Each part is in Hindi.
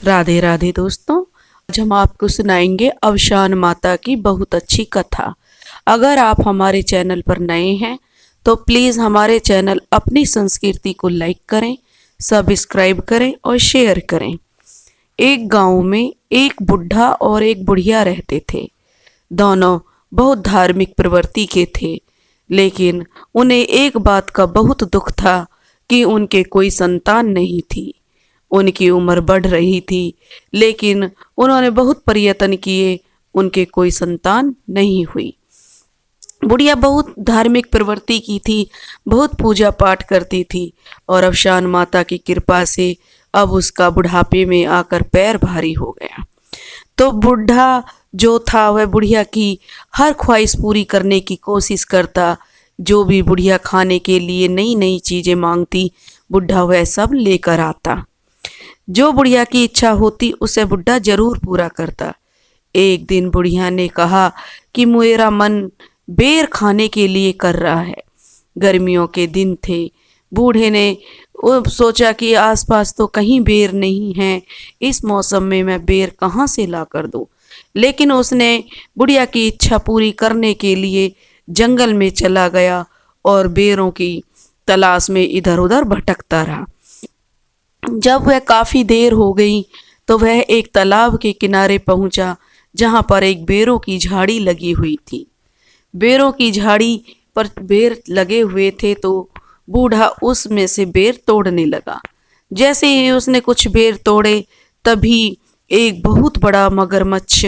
राधे राधे दोस्तों। आज हम आपको सुनाएंगे अवशान माता की बहुत अच्छी कथा। अगर आप हमारे चैनल पर नए हैं तो प्लीज़ हमारे चैनल अपनी संस्कृति को लाइक करें, सब्सक्राइब करें और शेयर करें। एक गांव में एक बुढ़ा और एक बुढ़िया रहते थे। दोनों बहुत धार्मिक प्रवृत्ति के थे, लेकिन उन्हें एक बात का बहुत दुख था कि उनके कोई संतान नहीं थी। उनकी उम्र बढ़ रही थी, लेकिन उन्होंने बहुत प्रयत्न किए, उनके कोई संतान नहीं हुई। बुढ़िया बहुत धार्मिक प्रवृत्ति की थी, बहुत पूजा पाठ करती थी और अवशान माता की कृपा से अब उसका बुढ़ापे में आकर पैर भारी हो गया। तो बुढ़ा जो था वह बुढ़िया की हर ख्वाहिश पूरी करने की कोशिश करता। जो भी बुढ़िया खाने के लिए नई नई चीज़ें मांगती, बुढ़ा वह सब लेकर आता। जो बुढ़िया की इच्छा होती उसे बुढ़ा जरूर पूरा करता। एक दिन बुढ़िया ने कहा कि मेरा मन बेर खाने के लिए कर रहा है। गर्मियों के दिन थे। बूढ़े ने सोचा कि आसपास तो कहीं बेर नहीं है, इस मौसम में मैं बेर कहाँ से ला कर दूँ। लेकिन उसने बुढ़िया की इच्छा पूरी करने के लिए जंगल में चला गया और बेरों की तलाश में इधर उधर भटकता रहा। जब वह काफ़ी देर हो गई तो वह एक तालाब के किनारे पहुंचा, जहां पर एक बेरों की झाड़ी लगी हुई थी। बेरों की झाड़ी पर बेर लगे हुए थे तो बूढ़ा उसमें से बेर तोड़ने लगा। जैसे ही उसने कुछ बेर तोड़े, तभी एक बहुत बड़ा मगरमच्छ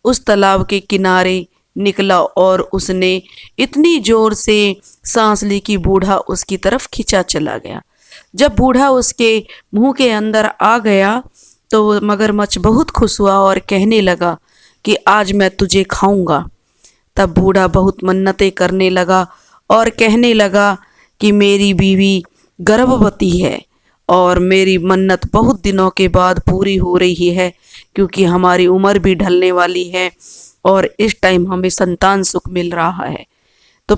उस तालाब के किनारे निकला और उसने इतनी जोर से सांस ली कि बूढ़ा उसकी तरफ खिंचा चला गया। जब बूढ़ा उसके मुंह के अंदर आ गया तो मगरमच्छ बहुत खुश हुआ और कहने लगा कि आज मैं तुझे खाऊंगा। तब बूढ़ा बहुत मन्नतें करने लगा और कहने लगा कि मेरी बीवी गर्भवती है और मेरी मन्नत बहुत दिनों के बाद पूरी हो रही है, क्योंकि हमारी उम्र भी ढलने वाली है और इस टाइम हमें संतान सुख मिल रहा है। तो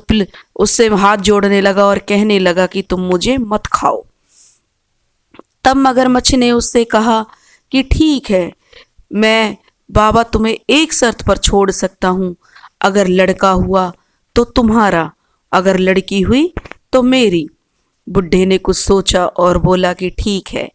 उससे हाथ जोड़ने लगा और कहने लगा कि तुम मुझे मत खाओ। तब मगरमच्छ ने उससे कहा कि ठीक है, मैं बाबा तुम्हें एक शर्त पर छोड़ सकता हूँ। अगर लड़का हुआ तो तुम्हारा, अगर लड़की हुई तो मेरी। बुढ़े ने कुछ सोचा और बोला कि ठीक है,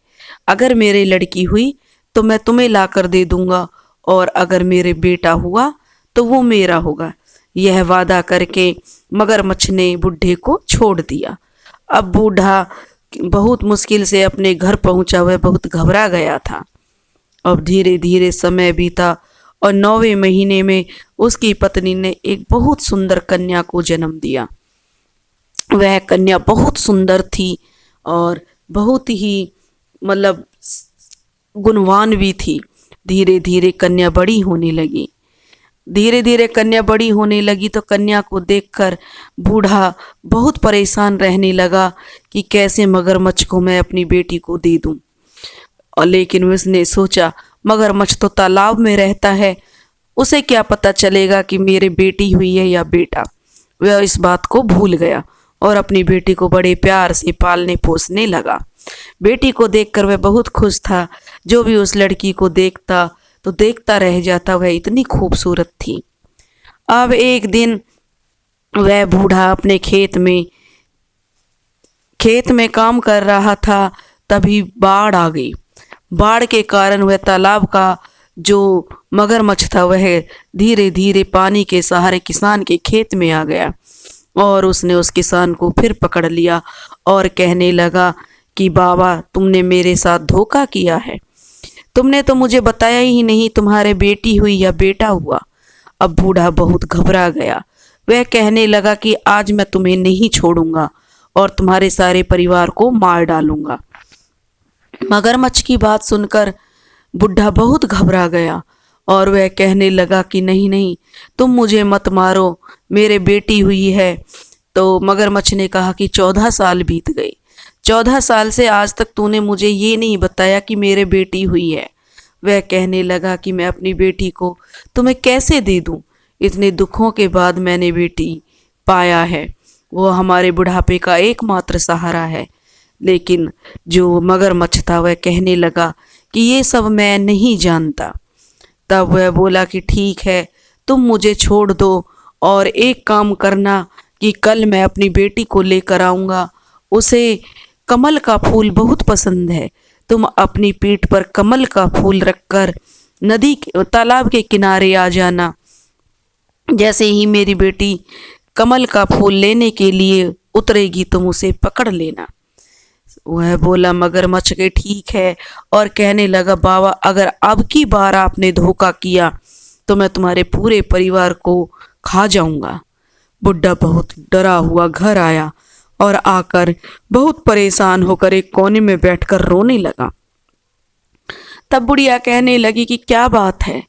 अगर मेरे लड़की हुई तो मैं तुम्हें ला कर दे दूंगा और अगर मेरे बेटा हुआ तो वो मेरा होगा। यह वादा करके मगरमच्छ ने बुढ़े को छोड़ दिया। अब बूढ़ा बहुत मुश्किल से अपने घर पहुंचा, वह बहुत घबरा गया था। अब धीरे धीरे समय बीता और 9वें महीने में उसकी पत्नी ने एक बहुत सुंदर कन्या को जन्म दिया। वह कन्या बहुत सुंदर थी और बहुत ही मतलब गुणवान भी थी। धीरे धीरे कन्या बड़ी होने लगी। धीरे धीरे कन्या बड़ी होने लगी तो कन्या को देखकर बूढ़ा बहुत परेशान रहने लगा कि कैसे मगरमच्छ को मैं अपनी बेटी को दे दूं। और लेकिन उसने सोचा मगरमच्छ तो तालाब में रहता है, उसे क्या पता चलेगा कि मेरे बेटी हुई है या बेटा। वह इस बात को भूल गया और अपनी बेटी को बड़े प्यार से पालने पोसने लगा। बेटी को देखकर वह बहुत खुश था। जो भी उस लड़की को देखता तो देखता रह जाता, वह इतनी खूबसूरत थी। अब एक दिन वह बूढ़ा अपने खेत में काम कर रहा था, तभी बाढ़ आ गई। बाढ़ के कारण वह तालाब का जो मगरमच्छ था वह धीरे धीरे पानी के सहारे किसान के खेत में आ गया और उसने उस किसान को फिर पकड़ लिया और कहने लगा कि बाबा, तुमने मेरे साथ धोखा किया है। तुमने तो मुझे बताया ही नहीं तुम्हारे बेटी हुई या बेटा हुआ। अब बूढ़ा बहुत घबरा गया। वह कहने लगा कि आज मैं तुम्हें नहीं छोड़ूंगा और तुम्हारे सारे परिवार को मार डालूंगा। मगरमच्छ की बात सुनकर बुढ़ा बहुत घबरा गया और वह कहने लगा कि नहीं नहीं, तुम मुझे मत मारो, मेरे बेटी हुई है। तो मगरमच्छ ने कहा कि 14 साल बीत गए। 14 साल से आज तक तूने मुझे ये नहीं बताया कि मेरे बेटी हुई है। वह कहने लगा कि मैं अपनी बेटी को तुम्हें कैसे दे दूं? इतने दुखों के बाद मैंने बेटी पाया है, वो हमारे बुढ़ापे का एकमात्र सहारा है। लेकिन जो मगरमच्छ था वह कहने लगा कि ये सब मैं नहीं जानता। तब वह बोला कि ठीक है, तुम मुझे छोड़ दो और एक काम करना कि कल मैं अपनी बेटी को लेकर आऊँगा, उसे कमल का फूल बहुत पसंद है। तुम अपनी पीठ पर कमल का फूल रखकर तालाब के किनारे आ जाना। जैसे ही मेरी बेटी कमल का फूल लेने के लिए उतरेगी तुम उसे पकड़ लेना। वह बोला मगरमच्छ के ठीक है और कहने लगा बाबा, अगर अब की बार आपने धोखा किया तो मैं तुम्हारे पूरे परिवार को खा जाऊंगा। बुढ़ा बहुत डरा हुआ घर आया और आकर बहुत परेशान होकर एक कोने में बैठकर रोने लगा। तब बुढ़िया कहने लगी कि क्या बात है।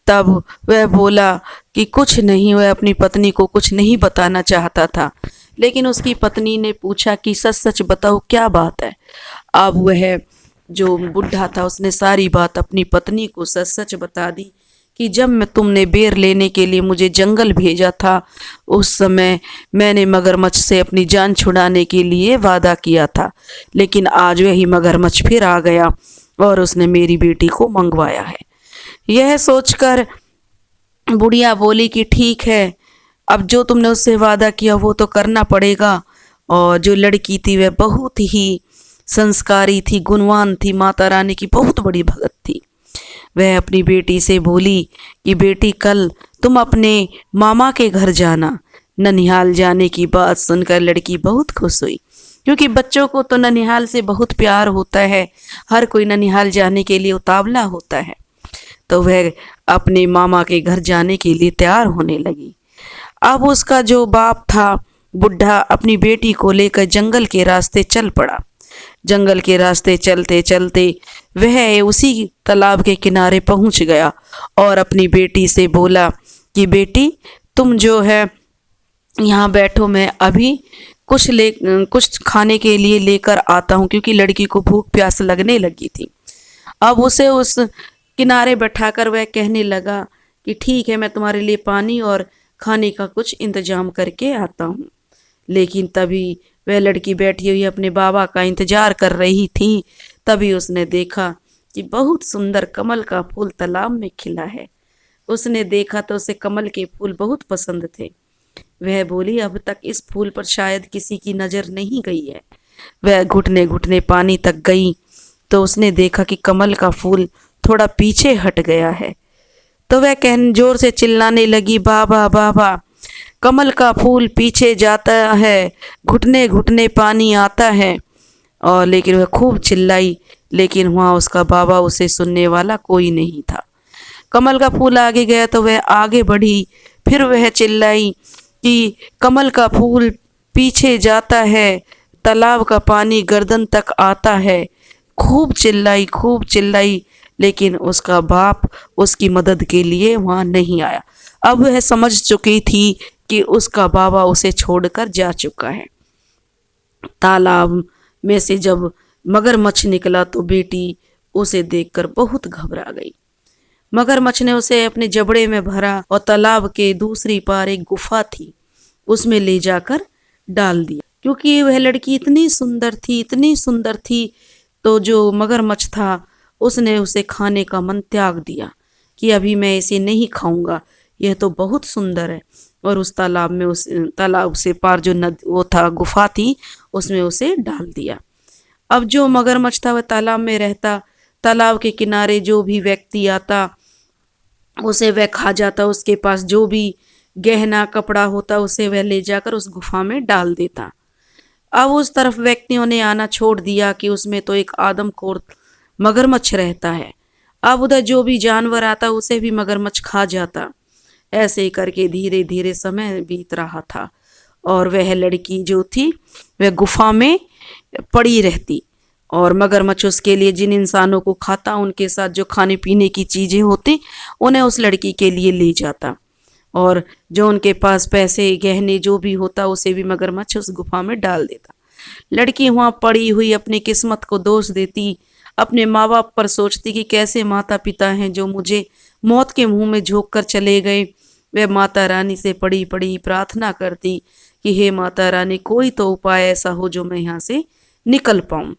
तब वह बोला कि कुछ नहीं, वह अपनी पत्नी को कुछ नहीं बताना चाहता था, लेकिन उसकी पत्नी ने पूछा कि सच सच बताओ क्या बात है। अब वह जो बुढ़ा था उसने सारी बात अपनी पत्नी को सच सच बता दी कि जब तुमने बेर लेने के लिए मुझे जंगल भेजा था, उस समय मैंने मगरमच्छ से अपनी जान छुड़ाने के लिए वादा किया था, लेकिन आज वही मगरमच्छ फिर आ गया और उसने मेरी बेटी को मंगवाया है। यह सोचकर बुढ़िया बोली कि ठीक है, अब जो तुमने उससे वादा किया वो तो करना पड़ेगा। और जो लड़की थी वह बहुत ही संस्कारी थी, गुणवान थी, माता रानी की बहुत बड़ी भगत थी। वह अपनी बेटी से बोली कि बेटी कल तुम अपने मामा के घर जाना। ननिहाल जाने की बात सुनकर लड़की बहुत खुश हुई, क्योंकि बच्चों को तो ननिहाल से बहुत प्यार होता है, हर कोई ननिहाल जाने के लिए उतावला होता है। तो वह अपने मामा के घर जाने के लिए तैयार होने लगी। अब उसका जो बाप था बुढ़ा अपनी बेटी को लेकर जंगल के रास्ते चल पड़ा। जंगल के रास्ते चलते चलते वह उसी तालाब के किनारे पहुंच गया और अपनी बेटी से बोला कि बेटी तुम जो है यहाँ बैठो, मैं अभी कुछ खाने के लिए लेकर आता हूँ, क्योंकि लड़की को भूख प्यास लगने लगी थी। अब उसे उस किनारे बैठाकर वह कहने लगा कि ठीक है, मैं तुम्हारे लिए पानी और खाने का कुछ इंतजाम करके आता हूँ। लेकिन तभी वह लड़की बैठी हुई अपने बाबा का इंतजार कर रही थी। तभी उसने देखा कि बहुत सुंदर कमल का फूल तालाब में खिला है। उसने देखा तो उसे कमल के फूल बहुत पसंद थे। वह बोली अब तक इस फूल पर शायद किसी की नज़र नहीं गई है। वह घुटने घुटने पानी तक गई तो उसने देखा कि कमल का फूल थोड़ा पीछे हट गया है। तो वह जोर से चिल्लाने लगी बाबा बाबा, कमल का फूल पीछे जाता है, घुटने घुटने पानी आता है। और लेकिन वह खूब चिल्लाई, लेकिन वहाँ उसका बाबा उसे सुनने वाला कोई नहीं था। कमल का फूल आगे गया तो वह आगे बढ़ी, फिर वह चिल्लाई कि कमल का फूल पीछे जाता है, तालाब का पानी गर्दन तक आता है। खूब चिल्लाई, लेकिन उसका बाप उसकी मदद के लिए वहाँ नहीं आया। अब वह समझ चुकी थी कि उसका बाबा उसे छोड़कर जा चुका है। तालाब में से जब मगरमच्छ निकला तो बेटी उसे देखकर बहुत घबरा गई। मगरमच्छ ने उसे अपने जबड़े में भरा और तालाब के दूसरी पार एक गुफा थी, उसमें ले जाकर डाल दिया। क्योंकि वह लड़की इतनी सुंदर थी, तो जो मगरमच्छ था उसने उसे खाने का मन त्याग दिया कि अभी मैं इसे नहीं खाऊंगा, यह तो बहुत सुंदर है। और उस तालाब में उस तालाब से पार जो वो था गुफा थी, उसमें उसे डाल दिया। अब जो मगरमच्छ था वह तालाब में रहता, तालाब के किनारे जो भी व्यक्ति आता उसे वह खा जाता, उसके पास जो भी गहना कपड़ा होता उसे वह ले जाकर उस गुफा में डाल देता। अब उस तरफ व्यक्तियों ने आना छोड़ दिया कि उसमें तो एक आदमखोर मगरमच्छ रहता है। अब उधर जो भी जानवर आता उसे भी मगरमच्छ खा जाता। ऐसे करके धीरे धीरे समय बीत रहा था और वह लड़की जो थी वह गुफा में पड़ी रहती और मगरमच्छ उसके लिए जिन इंसानों को खाता उनके साथ जो खाने पीने की चीज़ें होती उन्हें उस लड़की के लिए ले जाता और जो उनके पास पैसे गहने जो भी होता उसे भी मगरमच्छ उस गुफा में डाल देता। लड़की वहाँ पड़ी हुई अपनी किस्मत को दोष देती, अपने माँ बाप पर सोचती कि कैसे माता पिता हैं जो मुझे मौत के मुंह में झोंक कर चले गए। वह माता रानी से पड़ी पड़ी प्रार्थना करती कि हे माता रानी, कोई तो उपाय ऐसा हो जो मैं यहाँ से निकल पाऊँ।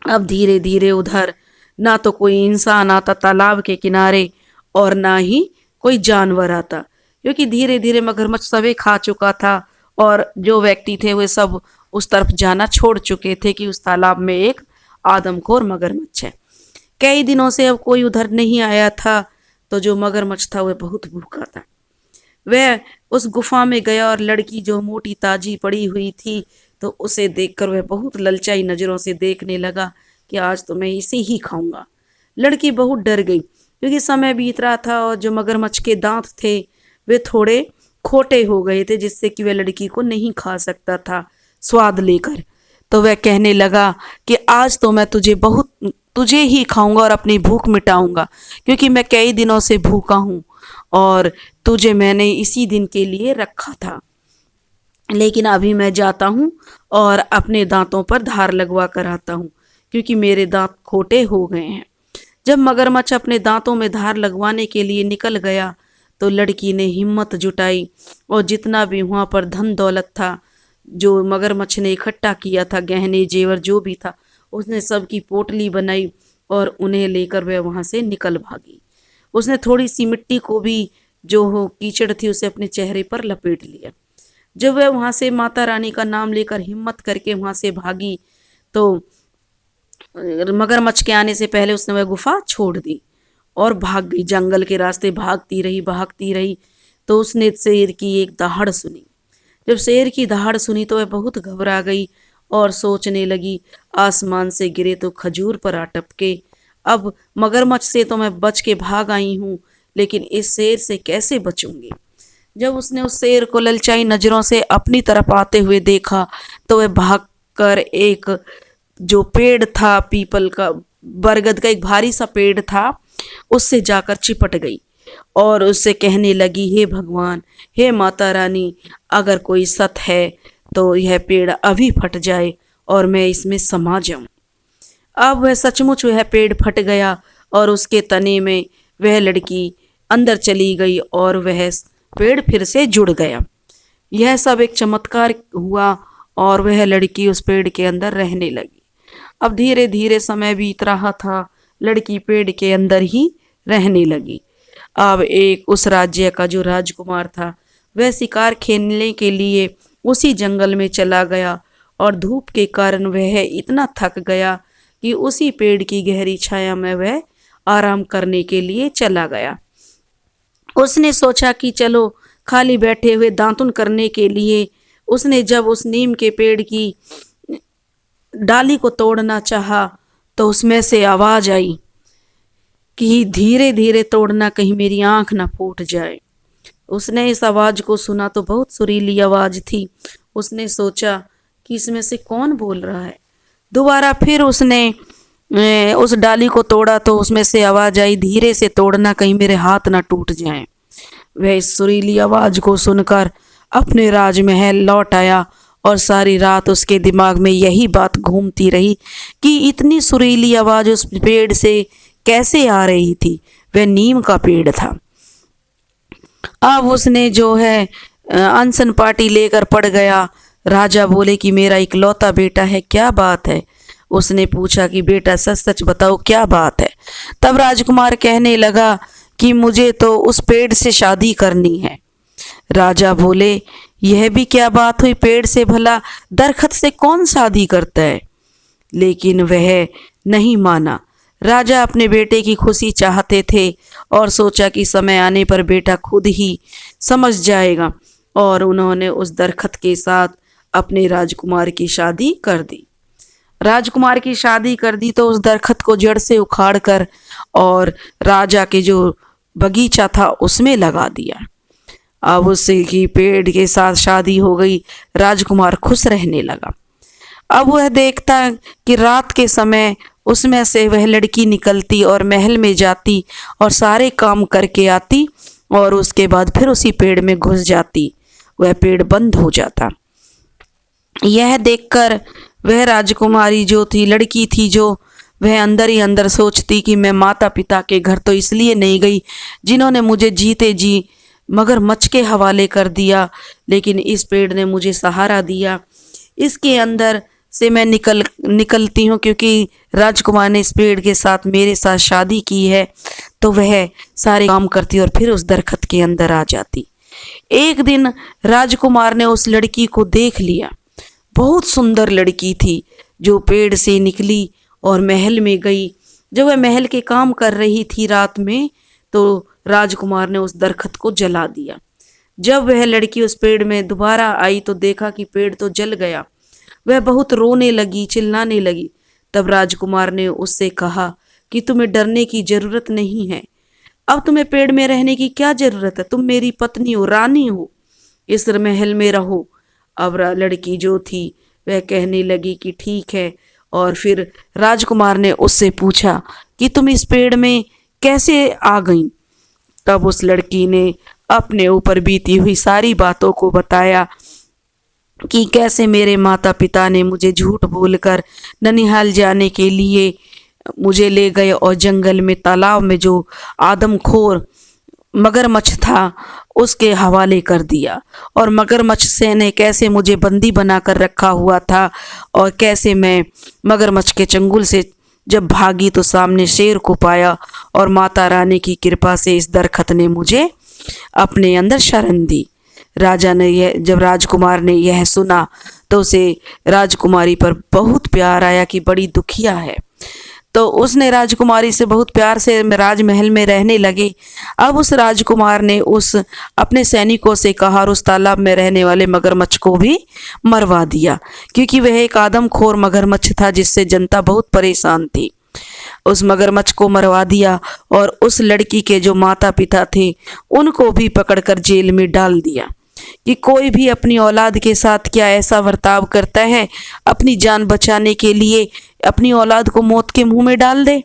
अब धीरे धीरे उधर ना तो कोई इंसान आता तालाब के किनारे और ना ही कोई जानवर आता, क्योंकि धीरे धीरे मगरमच्छ सबे खा चुका था और जो व्यक्ति थे वे सब उस तरफ जाना छोड़ चुके थे कि उस तालाब में एक आदमखोर मगरमच्छ है। कई दिनों से अब कोई उधर नहीं आया था, तो जो मगरमच्छ था वह बहुत भूखा था। वह उस गुफा में गया और लड़की जो मोटी ताजी पड़ी हुई थी तो उसे देखकर वह बहुत ललचाई नजरों से देखने लगा कि आज तो मैं इसे ही खाऊंगा। लड़की बहुत डर गई, क्योंकि समय बीत रहा था और जो मगरमच्छ के दांत थे वे थोड़े खोटे हो गए थे, जिससे कि वह लड़की को नहीं खा सकता था स्वाद लेकर। तो वह कहने लगा कि आज तो मैं तुझे ही खाऊंगा और अपनी भूख मिटाऊंगा, क्योंकि मैं कई दिनों से भूखा हूँ और तुझे मैंने इसी दिन के लिए रखा था। लेकिन अभी मैं जाता हूँ और अपने दांतों पर धार लगवा कर आता हूँ, क्योंकि मेरे दांत खोटे हो गए हैं। जब मगरमच्छ अपने दांतों में धार लगवाने के लिए निकल गया तो लड़की ने हिम्मत जुटाई और जितना भी वहाँ पर धन दौलत था, जो मगरमच्छ ने इकट्ठा किया था, गहने जेवर जो भी था, उसने सबकी पोटली बनाई और उन्हें लेकर वह वहाँ से निकल भागी। उसने थोड़ी सी मिट्टी को भी जो हो कीचड़ थी उसे अपने चेहरे पर लपेट लिया। जब वह वहाँ से माता रानी का नाम लेकर हिम्मत करके वहाँ से भागी तो मगरमच्छ के आने से पहले उसने वह गुफा छोड़ दी और भाग गई। जंगल के रास्ते भागती रही तो उसने शेर की एक दहाड़ सुनी। जब शेर की दहाड़ सुनी तो वह बहुत घबरा गई और सोचने लगी, आसमान से गिरे तो खजूर पर आ टपके। अब मगरमच्छ से तो मैं बच के भाग आई हूँ, लेकिन इस शेर से कैसे बचूंगी। जब उसने उस शेर को ललचाई नजरों से अपनी तरफ आते हुए देखा तो वह भागकर एक जो पेड़ था, पीपल का, बरगद का एक भारी सा पेड़ था, उससे जाकर चिपट गई और उससे कहने लगी, हे भगवान, हे माता रानी, अगर कोई सत है तो यह पेड़ अभी फट जाए और मैं इसमें समा जाऊं। अब वह सचमुच वह पेड़ फट गया और उसके तने में वह लड़की अंदर चली गई और वह पेड़ फिर से जुड़ गया। यह सब एक चमत्कार हुआ और वह लड़की उस पेड़ के अंदर रहने लगी। अब धीरे धीरे समय बीत रहा था, लड़की पेड़ के अंदर ही रहने लगी। अब एक उस राज्य का जो राजकुमार था वह शिकार खेलने के लिए उसी जंगल में चला गया और धूप के कारण वह इतना थक गया कि उसी पेड़ की गहरी छाया में वह आराम करने के लिए चला गया। उसने सोचा कि चलो खाली बैठे हुए दातुन करने के लिए उसने जब उस नीम के पेड़ की डाली को तोड़ना चाहा तो उसमें से आवाज आई कि धीरे धीरे तोड़ना, कहीं मेरी आंख ना फूट जाए। उसने इस आवाज को सुना तो बहुत सुरीली आवाज थी। उसने सोचा कि इसमें से कौन बोल रहा है। दोबारा फिर उसने उस डाली को तोड़ा तो उसमें से आवाज आई, धीरे से तोड़ना, कहीं मेरे हाथ ना टूट जाएं। वह इस सुरीली आवाज को सुनकर अपने राजमहल लौट आया और सारी रात उसके दिमाग में यही बात घूमती रही कि इतनी सुरीली आवाज उस पेड़ से कैसे आ रही थी। वह नीम का पेड़ था। अब उसने जो है अनशन पार्टी लेकर पड़ गया। राजा बोले कि मेरा इकलौता बेटा है, क्या बात है। उसने पूछा कि बेटा सच सच बताओ क्या बात है। तब राजकुमार कहने लगा कि मुझे तो उस पेड़ से शादी करनी है। राजा बोले, यह भी क्या बात हुई, पेड़ से भला दरखत से कौन शादी करता है। लेकिन वह नहीं माना। राजा अपने बेटे की खुशी चाहते थे और सोचा कि समय आने पर बेटा खुद ही समझ जाएगा, और उन्होंने उस दरखत के साथ अपने राजकुमार की शादी कर दी। राजकुमार की शादी कर दी तो उस दरखत को जड़ से उखाड़ कर और राजा के जो बगीचा था उसमें लगा दिया। अब उससे की पेड़ के साथ शादी हो गई। राजकुमार खुश रहने लगा। अब वह देखता कि रात के समय उसमें से वह लड़की निकलती और महल में जाती और सारे काम करके आती और उसके बाद फिर उसी पेड़ में घुस जाती। वह पेड़ बंद हो जाता। यह देखकर वह राजकुमारी जो थी, लड़की थी जो, वह अंदर ही अंदर सोचती कि मैं माता पिता के घर तो इसलिए नहीं गई जिन्होंने मुझे जीते जी मगरमच्छ के हवाले कर दिया, लेकिन इस पेड़ ने मुझे सहारा दिया। इसके अंदर से मैं निकलती हूँ, क्योंकि राजकुमार ने इस पेड़ के साथ मेरे साथ शादी की है। तो वह सारे काम करती और फिर उस दरख्त के अंदर आ जाती। एक दिन राजकुमार ने उस लड़की को देख लिया। बहुत सुंदर लड़की थी जो पेड़ से निकली और महल में गई। जब वह महल के काम कर रही थी रात में, तो राजकुमार ने उस दरख्त को जला दिया। जब वह लड़की उस पेड़ में दोबारा आई तो देखा कि पेड़ तो जल गया। वह बहुत रोने लगी, चिल्लाने लगी। तब राजकुमार ने उससे कहा कि तुम्हें डरने की जरूरत नहीं है। अब तुम्हें पेड़ में रहने की क्या जरूरत है? तुम मेरी पत्नी हो, रानी हो, इस महल में रहो। अब लड़की जो थी वह कहने लगी कि ठीक है। और फिर राजकुमार ने उससे पूछा कि तुम इस पेड़ में कैसे आ गई? तब उस लड़की ने अपने ऊपर बीती हुई सारी बातों को बताया कि कैसे मेरे माता पिता ने मुझे झूठ बोलकर ननिहाल जाने के लिए मुझे ले गए और जंगल में तालाब में जो आदमखोर मगरमच्छ था उसके हवाले कर दिया, और मगरमच्छ से ने कैसे मुझे बंदी बनाकर रखा हुआ था, और कैसे मैं मगरमच्छ के चंगुल से जब भागी तो सामने शेर को पाया, और माता रानी की कृपा से इस दरख्त ने मुझे अपने अंदर शरण दी। जब राजकुमार ने यह सुना तो उसे राजकुमारी पर बहुत प्यार आया कि बड़ी दुखिया है। तो उसने राजकुमारी से बहुत प्यार से राजमहल में रहने लगे। अब उस राजकुमार ने उस अपने सैनिकों से कहा और उस तालाब में रहने वाले मगरमच्छ को भी मरवा दिया, क्योंकि वह एक आदमखोर मगरमच्छ था जिससे जनता बहुत परेशान थी। उस मगरमच्छ को मरवा दिया और उस लड़की के जो माता पिता थे उनको भी पकड़कर जेल में डाल दिया। कि कोई भी अपनी औलाद के साथ क्या ऐसा बर्ताव करता है, अपनी जान बचाने के लिए अपनी औलाद को मौत के मुंह में डाल दे।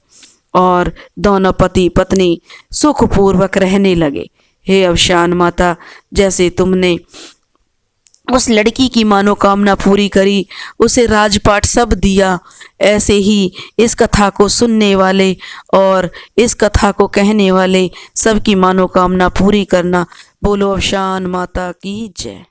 और दोनों पति पत्नी सुखपूर्वक रहने लगे। हे अवशान माता, जैसे तुमने उस लड़की की मनोकामना पूरी करी, उसे राजपाट सब दिया, ऐसे ही इस कथा को सुनने वाले और इस कथा को कहने वाले सबकी मनोकामना पूरी करना। बोलो अवशान माता की जय।